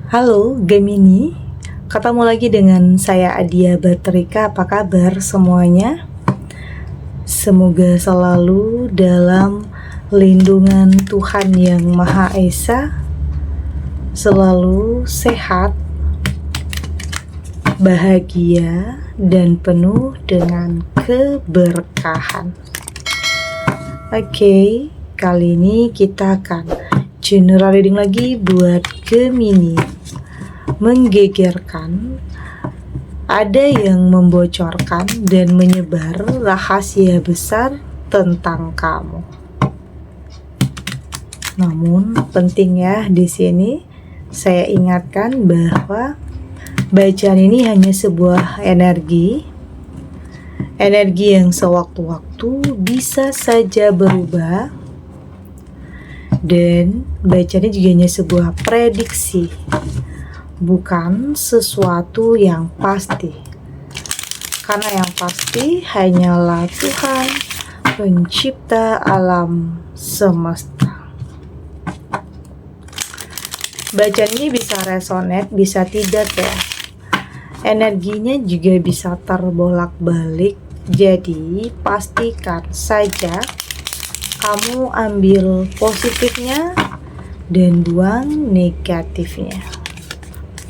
Halo Gemini, ketemu lagi dengan saya Adia Batrika. Apa kabar semuanya? Semoga selalu dalam lindungan Tuhan Yang Maha Esa, selalu sehat, bahagia, dan penuh dengan keberkahan. Oke, kali ini kita akan general reading lagi buat Gemini. Menggegerkan, ada yang membocorkan dan menyebar rahasia besar tentang kamu. Namun penting ya, di sini saya ingatkan bahwa bacaan ini hanya sebuah energi yang sewaktu-waktu bisa saja berubah, dan bacaan ini juga hanya sebuah prediksi, bukan sesuatu yang pasti. Karena yang pasti hanyalah Tuhan, pencipta alam semesta. Bacaan ini bisa resonate, bisa tidak ya. Energinya juga bisa terbolak-balik. Jadi pastikan saja kamu ambil positifnya dan buang negatifnya.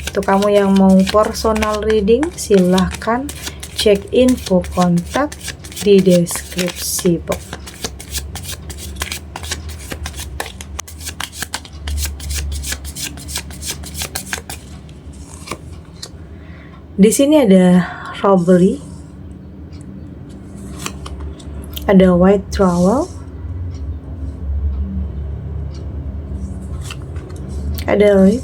Untuk kamu yang mau personal reading, silahkan cek info kontak di deskripsi box. Di sini ada robbery, ada white trowel, ada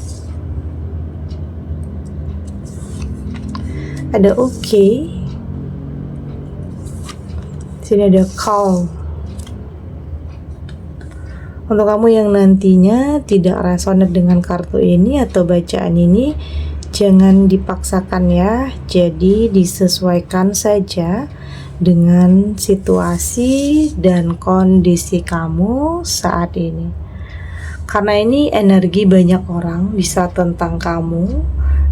okay. Sini ada call. Untuk kamu yang nantinya tidak resonate dengan kartu ini atau bacaan ini, jangan dipaksakan ya. Jadi disesuaikan saja dengan situasi dan kondisi kamu saat ini. Karena ini energi banyak orang, bisa tentang kamu,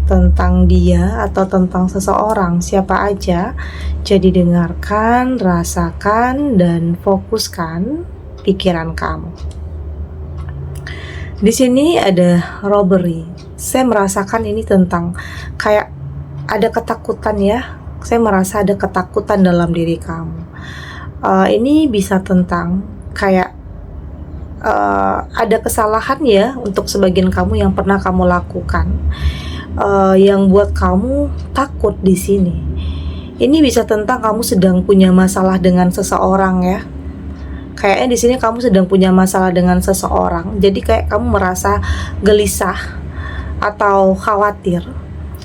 tentang dia, atau tentang seseorang, siapa aja. Jadi dengarkan, rasakan, dan fokuskan pikiran kamu. Di sini ada robbery. Saya merasakan ini tentang kayak ada ketakutan ya. Saya merasa ada ketakutan dalam diri kamu. Ini bisa tentang kayak ada kesalahan ya untuk sebagian kamu yang pernah kamu lakukan, yang buat kamu takut di sini. Ini bisa tentang kamu sedang punya masalah dengan seseorang ya. Kayaknya di sini kamu sedang punya masalah dengan seseorang. Jadi kayak kamu merasa gelisah atau khawatir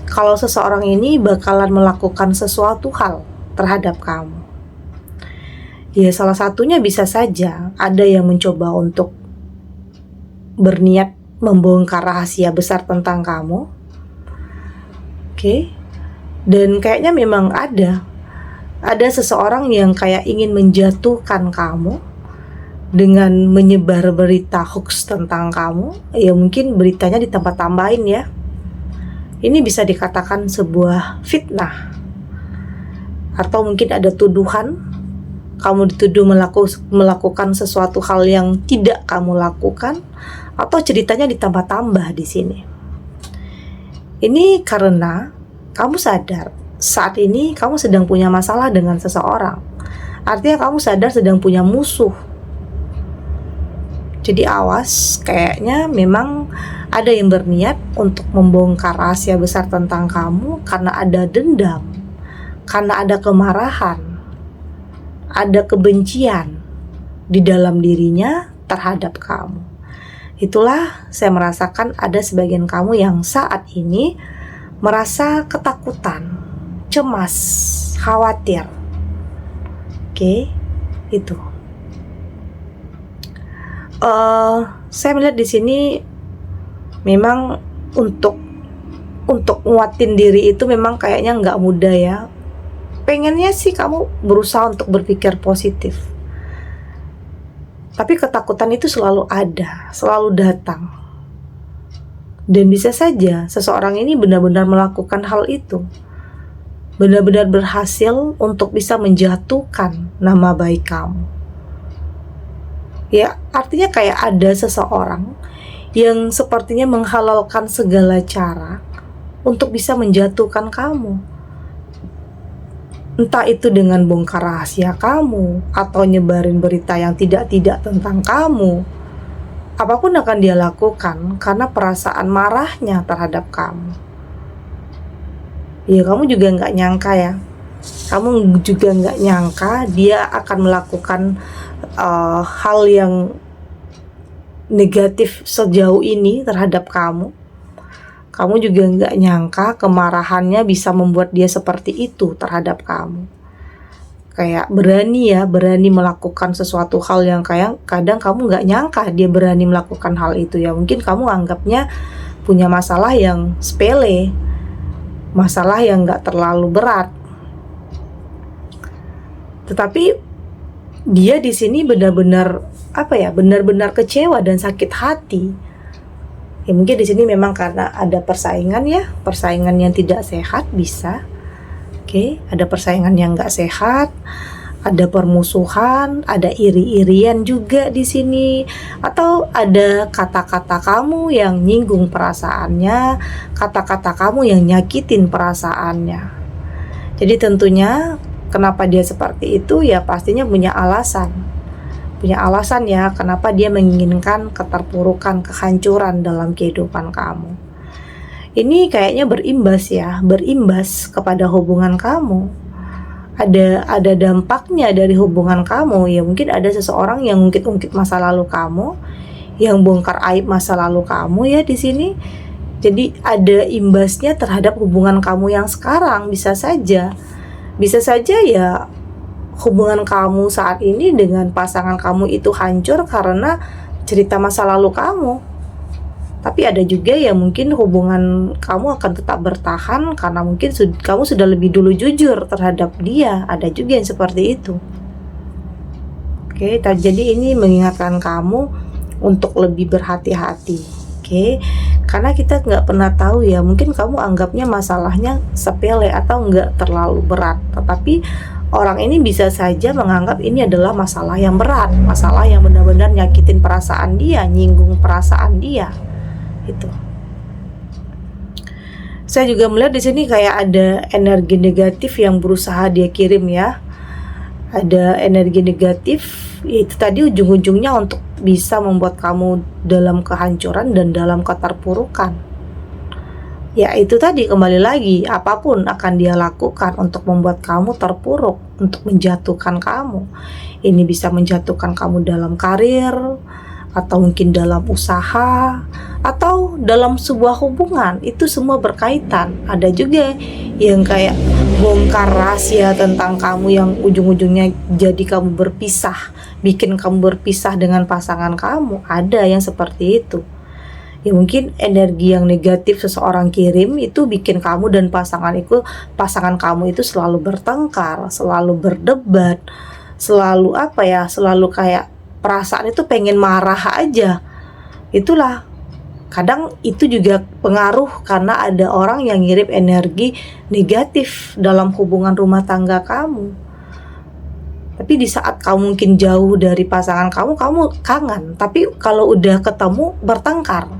kalau seseorang ini bakalan melakukan sesuatu hal terhadap kamu. Ya, salah satunya bisa saja ada yang mencoba untuk berniat membongkar rahasia besar tentang kamu. Oke. Dan kayaknya memang ada seseorang yang kayak ingin menjatuhkan kamu dengan menyebar berita hoax tentang kamu. Ya mungkin beritanya ditambah-tambahin ya. Ini bisa dikatakan sebuah fitnah. Atau mungkin ada tuduhan, kamu dituduh melakukan sesuatu hal yang tidak kamu lakukan, atau ceritanya ditambah-tambah di sini. Ini karena kamu sadar saat ini kamu sedang punya masalah dengan seseorang. Artinya kamu sadar sedang punya musuh. Jadi awas, kayaknya memang ada yang berniat untuk membongkar rahasia besar tentang kamu karena ada dendam, karena ada kemarahan, ada kebencian di dalam dirinya terhadap kamu. Itulah saya merasakan ada sebagian kamu yang saat ini merasa ketakutan, cemas, khawatir. Oke, itu. Saya melihat di sini memang untuk nguatin diri itu memang kayaknya nggak mudah ya. Pengennya sih kamu berusaha untuk berpikir positif, tapi ketakutan itu selalu ada, selalu datang. Dan bisa saja seseorang ini benar-benar melakukan hal itu, benar-benar berhasil untuk bisa menjatuhkan nama baik kamu. Ya, artinya kayak ada seseorang yang sepertinya menghalalkan segala cara untuk bisa menjatuhkan kamu. Entah itu dengan bongkar rahasia kamu atau nyebarin berita yang tidak-tidak tentang kamu. Apapun akan dia lakukan karena perasaan marahnya terhadap kamu. Ya, kamu juga nggak nyangka ya. Kamu juga nggak nyangka dia akan melakukan hal yang negatif sejauh ini terhadap kamu. Kamu juga nggak nyangka kemarahannya bisa membuat dia seperti itu terhadap kamu. Kayak berani melakukan sesuatu hal yang kayak kadang kamu nggak nyangka dia berani melakukan hal itu ya. Mungkin kamu anggapnya punya masalah yang sepele, masalah yang nggak terlalu berat. Tetapi dia di sini benar-benar benar-benar kecewa dan sakit hati. Ya mungkin di sini memang karena ada persaingan yang tidak sehat bisa. Oke, ada persaingan yang nggak sehat, ada permusuhan, ada iri-irian juga di sini, atau ada kata-kata kamu yang nyinggung perasaannya, kata-kata kamu yang nyakitin perasaannya. Jadi tentunya kenapa dia seperti itu ya pastinya punya alasan ya kenapa dia menginginkan keterpurukan, kehancuran dalam kehidupan kamu. Ini kayaknya berimbas kepada hubungan kamu. Ada dampaknya dari hubungan kamu. Ya mungkin ada seseorang yang ungkit-ungkit masa lalu kamu, yang bongkar aib masa lalu kamu ya di sini. Jadi ada imbasnya terhadap hubungan kamu yang sekarang. Bisa saja ya hubungan kamu saat ini dengan pasangan kamu itu hancur karena cerita masa lalu kamu. Tapi ada juga ya mungkin hubungan kamu akan tetap bertahan karena mungkin kamu sudah lebih dulu jujur terhadap dia. Ada juga yang seperti itu. Oke, jadi ini mengingatkan kamu untuk lebih berhati-hati. Oke, karena kita nggak pernah tahu ya, mungkin kamu anggapnya masalahnya sepele atau nggak terlalu berat. Tetapi orang ini bisa saja menganggap ini adalah masalah yang berat, masalah yang benar-benar nyakitin perasaan dia, nyinggung perasaan dia. Itu. Saya juga melihat di sini kayak ada energi negatif yang berusaha dia kirim ya. Ada energi negatif, itu tadi ujung-ujungnya untuk bisa membuat kamu dalam kehancuran dan dalam keterpurukan. Ya itu tadi, kembali lagi, apapun akan dia lakukan untuk membuat kamu terpuruk, untuk menjatuhkan kamu. Ini bisa menjatuhkan kamu dalam karir, atau mungkin dalam usaha, atau dalam sebuah hubungan. Itu semua berkaitan. Ada juga yang kayak bongkar rahasia tentang kamu yang ujung-ujungnya jadi kamu berpisah, bikin kamu berpisah dengan pasangan kamu. Ada yang seperti itu. Ya mungkin energi yang negatif seseorang kirim itu bikin kamu dan pasangan kamu itu selalu bertengkar, selalu berdebat, selalu selalu kayak perasaan itu pengen marah aja. Itulah, kadang itu juga pengaruh karena ada orang yang ngirim energi negatif dalam hubungan rumah tangga kamu. Tapi di saat kamu mungkin jauh dari pasangan kamu kangen. Tapi kalau udah ketemu bertengkar,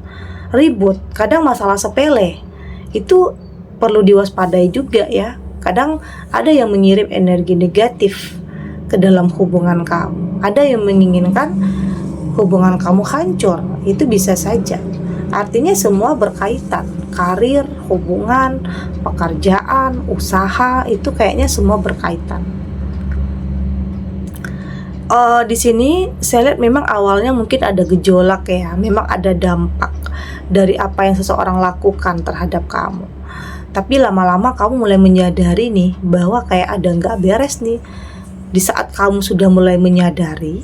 ribut, kadang masalah sepele. Itu perlu diwaspadai juga ya. Kadang ada yang mengirim energi negatif ke dalam hubungan kamu. Ada yang menginginkan hubungan kamu hancur. Itu bisa saja. Artinya semua berkaitan. Karir, hubungan, pekerjaan, usaha, itu kayaknya semua berkaitan. Di sini saya lihat memang awalnya mungkin ada gejolak ya. Memang ada dampak dari apa yang seseorang lakukan terhadap kamu. Tapi lama-lama kamu mulai menyadari nih bahwa kayak ada nggak beres nih. Di saat kamu sudah mulai menyadari,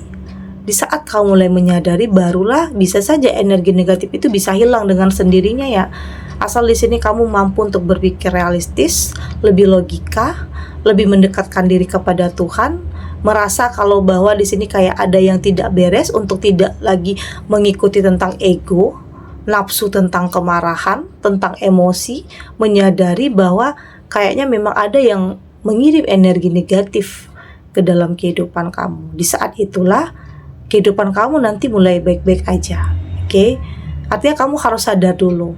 barulah bisa saja energi negatif itu bisa hilang dengan sendirinya ya. Asal di sini kamu mampu untuk berpikir realistis, lebih logika, lebih mendekatkan diri kepada Tuhan, merasa kalau bahwa di sini kayak ada yang tidak beres untuk tidak lagi mengikuti tentang ego, nafsu tentang kemarahan, tentang emosi, menyadari bahwa kayaknya memang ada yang mengirim energi negatif ke dalam kehidupan kamu. Di saat itulah kehidupan kamu nanti mulai baik-baik aja. Oke? Artinya kamu harus sadar dulu.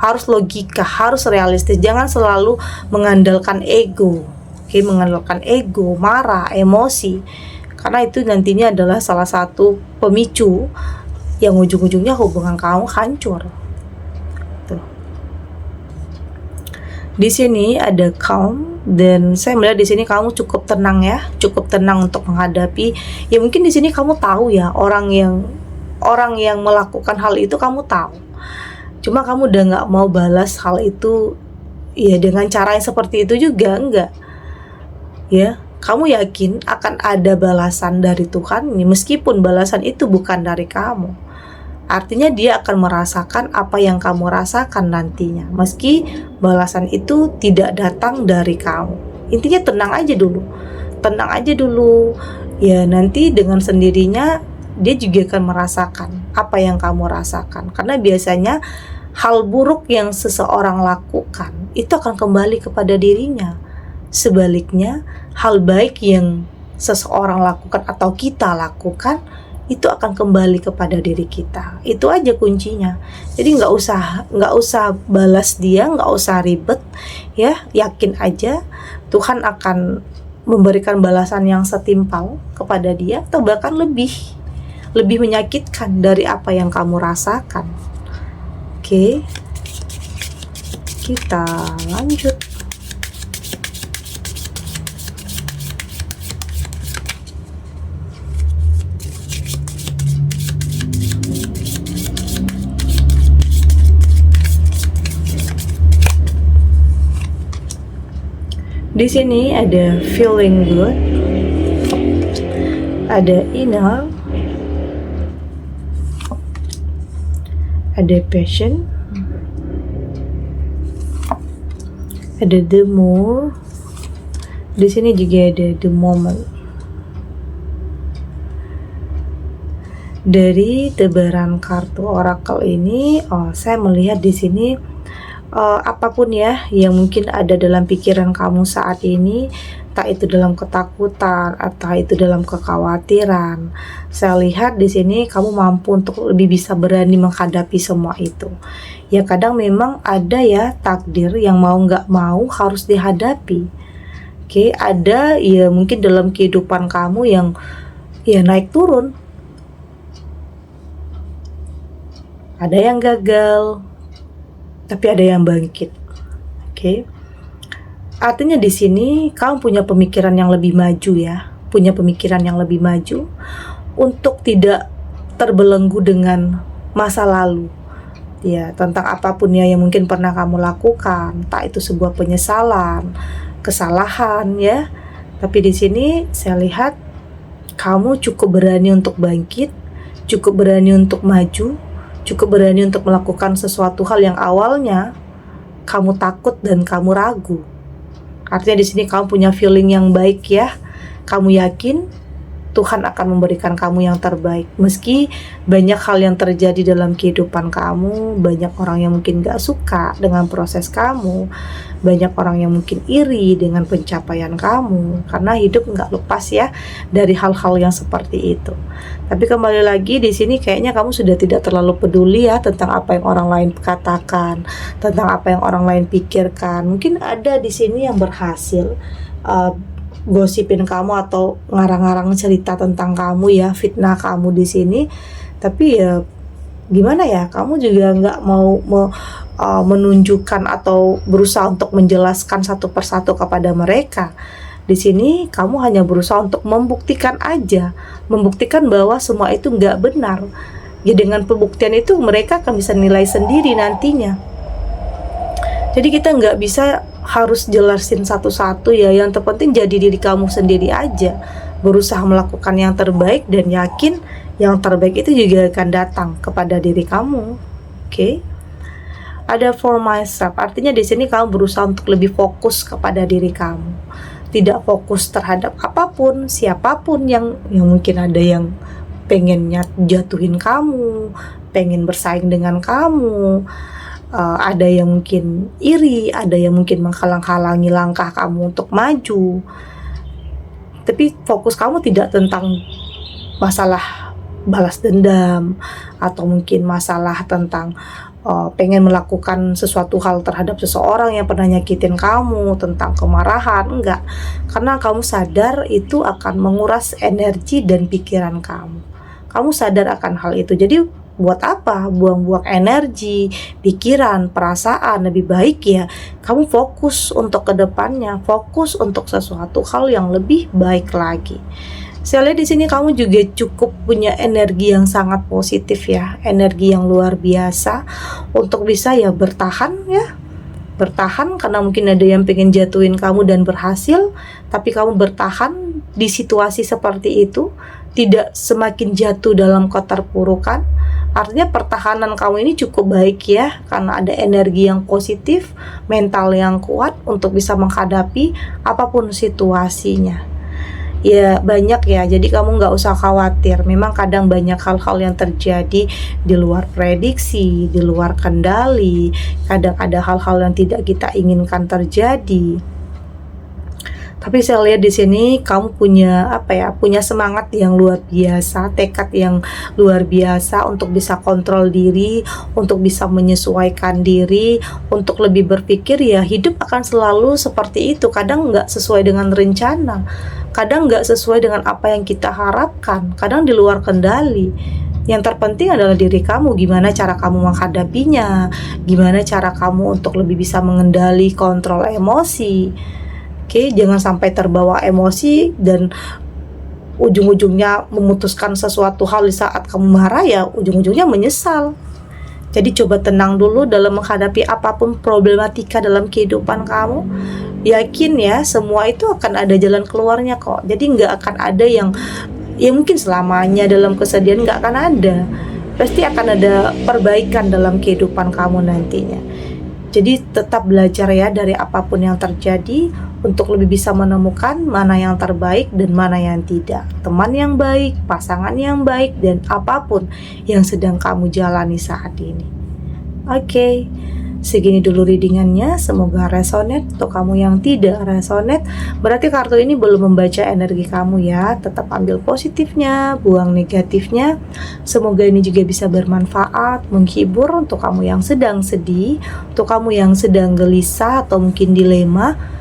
Harus logika, harus realistis. Jangan selalu mengandalkan ego. Oke, mengandalkan ego, marah, emosi. Karena itu nantinya adalah salah satu pemicu yang ujung-ujungnya hubungan kamu hancur. Tuh. Di sini ada calm, dan saya melihat di sini kamu cukup tenang ya, cukup tenang untuk menghadapi. Ya mungkin di sini kamu tahu ya orang yang melakukan hal itu kamu tahu. Cuma kamu udah nggak mau balas hal itu ya dengan cara yang seperti itu juga enggak. Ya, kamu yakin akan ada balasan dari Tuhan meskipun balasan itu bukan dari kamu. Artinya dia akan merasakan apa yang kamu rasakan nantinya, meski balasan itu tidak datang dari kamu. Intinya tenang aja dulu. Tenang aja dulu. Ya, nanti dengan sendirinya dia juga akan merasakan apa yang kamu rasakan. Karena biasanya hal buruk yang seseorang lakukan itu akan kembali kepada dirinya. Sebaliknya, hal baik yang seseorang lakukan atau kita lakukan itu akan kembali kepada diri kita. Itu aja kuncinya. Jadi nggak usah balas dia, nggak usah ribet, ya. Yakin aja Tuhan akan memberikan balasan yang setimpal kepada dia atau bahkan lebih menyakitkan dari apa yang kamu rasakan. Oke, kita lanjut. Di sini ada feeling good, ada inner, ada passion, ada the more. Di sini juga ada the moment. Dari tebaran kartu oracle ini, saya melihat di sini apapun ya yang mungkin ada dalam pikiran kamu saat ini, entah itu dalam ketakutan atau itu dalam kekhawatiran, saya lihat di sini kamu mampu untuk lebih bisa berani menghadapi semua itu. Ya kadang memang ada ya takdir yang mau nggak mau harus dihadapi. Oke, ada ya mungkin dalam kehidupan kamu yang ya naik turun, ada yang gagal, tapi ada yang bangkit. Oke. Artinya di sini kamu punya pemikiran yang lebih maju ya, punya pemikiran yang lebih maju untuk tidak terbelenggu dengan masa lalu. Ya, tentang apapun ya yang mungkin pernah kamu lakukan, entah itu sebuah penyesalan, kesalahan ya. Tapi di sini saya lihat kamu cukup berani untuk bangkit, cukup berani untuk maju, cukup berani untuk melakukan sesuatu hal yang awalnya kamu takut dan kamu ragu. Artinya di sini kamu punya feeling yang baik ya. Kamu yakin Tuhan akan memberikan kamu yang terbaik. Meski banyak hal yang terjadi dalam kehidupan kamu, banyak orang yang mungkin gak suka dengan proses kamu, banyak orang yang mungkin iri dengan pencapaian kamu, karena hidup gak lepas ya dari hal-hal yang seperti itu. Tapi kembali lagi di sini kayaknya kamu sudah tidak terlalu peduli ya tentang apa yang orang lain katakan, tentang apa yang orang lain pikirkan. Mungkin ada di sini yang berhasil gosipin kamu atau ngarang-ngarang cerita tentang kamu ya, fitnah kamu di sini. Tapi ya gimana ya, kamu juga nggak mau menunjukkan atau berusaha untuk menjelaskan satu persatu kepada mereka. Di sini kamu hanya berusaha untuk membuktikan aja, membuktikan bahwa semua itu nggak benar. Ya dengan pembuktian itu mereka akan bisa nilai sendiri nantinya. Jadi kita nggak bisa harus jelasin satu-satu ya. Yang terpenting jadi diri kamu sendiri aja, berusaha melakukan yang terbaik dan yakin yang terbaik itu juga akan datang kepada diri kamu. Oke. Ada for myself, artinya di sini kamu berusaha untuk lebih fokus kepada diri kamu, tidak fokus terhadap apapun, siapapun yang mungkin ada yang pengennya jatuhin kamu, pengen bersaing dengan kamu, ada yang mungkin iri, ada yang mungkin menghalang-halangi langkah kamu untuk maju. Tapi fokus kamu tidak tentang masalah balas dendam, atau mungkin masalah tentang pengen melakukan sesuatu hal terhadap seseorang yang pernah nyakitin kamu, tentang kemarahan, enggak. Karena kamu sadar itu akan menguras energi dan pikiran kamu. Kamu sadar akan hal itu. Jadi buat apa buang-buang energi, pikiran, perasaan? Lebih baik ya kamu fokus untuk kedepannya, fokus untuk sesuatu hal yang lebih baik lagi. Saya lihat di sini kamu juga cukup punya energi yang sangat positif ya, energi yang luar biasa untuk bisa ya bertahan ya. Bertahan karena mungkin ada yang pengen jatuhin kamu dan berhasil, tapi kamu bertahan di situasi seperti itu, tidak semakin jatuh dalam keterpurukan. Artinya pertahanan kamu ini cukup baik ya, karena ada energi yang positif, mental yang kuat untuk bisa menghadapi apapun situasinya. Ya banyak ya, jadi kamu nggak usah khawatir. Memang kadang banyak hal-hal yang terjadi di luar prediksi, di luar kendali. Kadang ada hal-hal yang tidak kita inginkan terjadi. Tapi saya lihat di sini kamu punya punya semangat yang luar biasa, tekad yang luar biasa untuk bisa kontrol diri, untuk bisa menyesuaikan diri, untuk lebih berpikir ya hidup akan selalu seperti itu. Kadang nggak sesuai dengan rencana, kadang nggak sesuai dengan apa yang kita harapkan, kadang di luar kendali. Yang terpenting adalah diri kamu, gimana cara kamu menghadapinya, gimana cara kamu untuk lebih bisa mengendali, kontrol emosi. Oke, jangan sampai terbawa emosi dan ujung-ujungnya memutuskan sesuatu hal di saat kamu marah, ya ujung-ujungnya menyesal. Jadi coba tenang dulu dalam menghadapi apapun problematika dalam kehidupan kamu. Yakin ya, semua itu akan ada jalan keluarnya kok. Jadi nggak akan ada yang mungkin selamanya dalam kesedihan, nggak akan ada. Pasti akan ada perbaikan dalam kehidupan kamu nantinya. Jadi tetap belajar ya dari apapun yang terjadi untuk lebih bisa menemukan mana yang terbaik dan mana yang tidak. Teman yang baik, pasangan yang baik, dan apapun yang sedang kamu jalani saat ini. Oke, segini dulu readingannya. Semoga resonate. Untuk kamu yang tidak resonate, berarti kartu ini belum membaca energi kamu ya. Tetap ambil positifnya, buang negatifnya. Semoga ini juga bisa bermanfaat, menghibur untuk kamu yang sedang sedih, untuk kamu yang sedang gelisah atau mungkin dilema,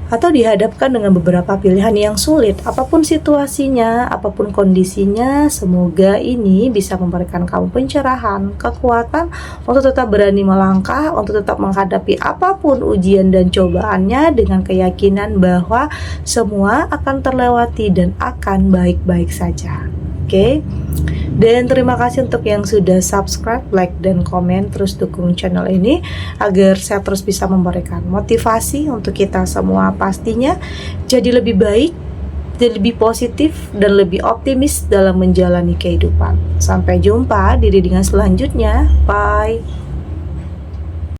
atau dihadapkan dengan beberapa pilihan yang sulit. Apapun situasinya, apapun kondisinya, semoga ini bisa memberikan kamu pencerahan, kekuatan untuk tetap berani melangkah, untuk tetap menghadapi apapun ujian dan cobaannya dengan keyakinan bahwa semua akan terlewati dan akan baik-baik saja. Oke? Dan terima kasih untuk yang sudah subscribe, like, dan komen. Terus dukung channel ini agar saya terus bisa memberikan motivasi untuk kita semua pastinya jadi lebih baik, jadi lebih positif, dan lebih optimis dalam menjalani kehidupan. Sampai jumpa di readingan selanjutnya. Bye.